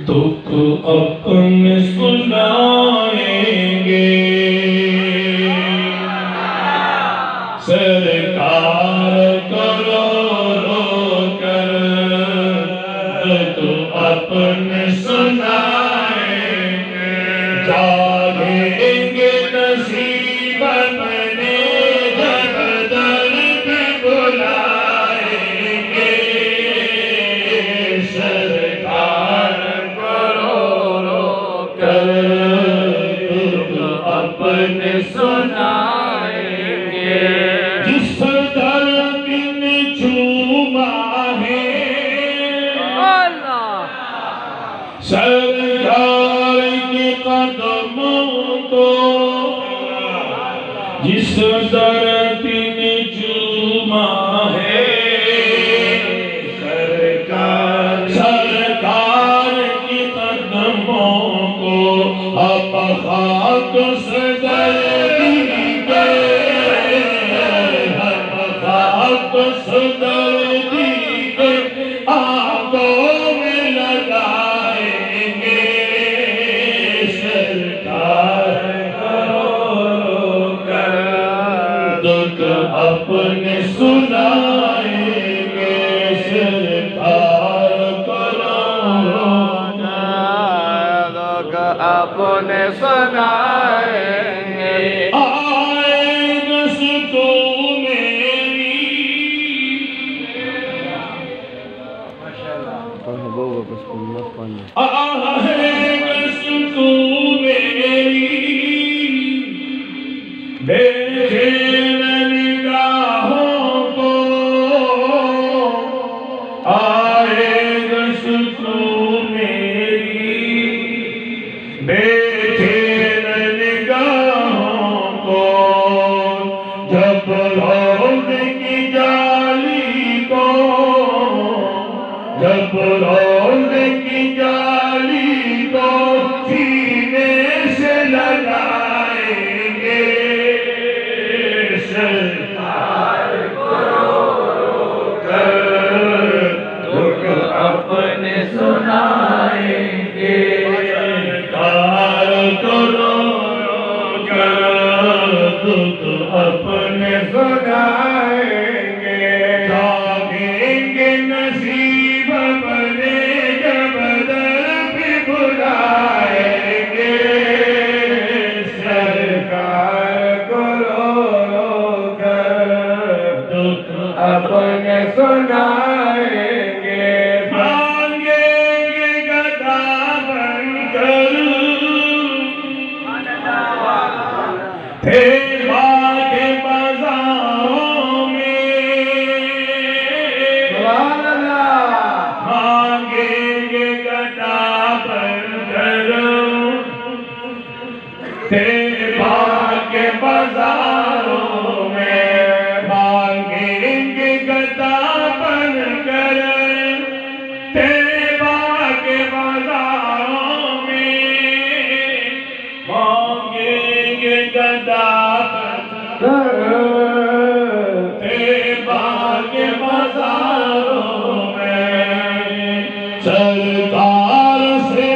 دکھ اپنے سنائیں گے سرکار کو رو رو کر دکھ اپنے سنائیں گے جاگیں گے نصیب اپنے جب در پہ بلائیں گے سرکار اپنے سنائیں گے جس درد نے چوما ہے سرکار کے قدموں کو جس درد نے چوما ہے سرکار کے قدموں کو اب خاک سے اپنے سنائیں گے سرکار اپنے سنائیں گے آئے گس تو میری آئے گس تو میری بیٹھے جب روز کی جالی کو سینے سے لگائیں گے سرکار کو رو رو کر دکھ اپنے سنائیں گے سرکار کو رو رو کر دکھ اپنے سنائیں گے جاگیں گے نصیب اپنے جب در پہ بلائیں گے سرکار کو رو رو کر دکھ اپنے سنائیں گے مانگیں گے گدا بن کر کے بازاروں میں مانگیں گے گدا بن کر تیبا کے بازاروں میں مانگیں گے گدا بن کر تیبا کے بازاروں میں سرکار سے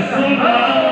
سنائیں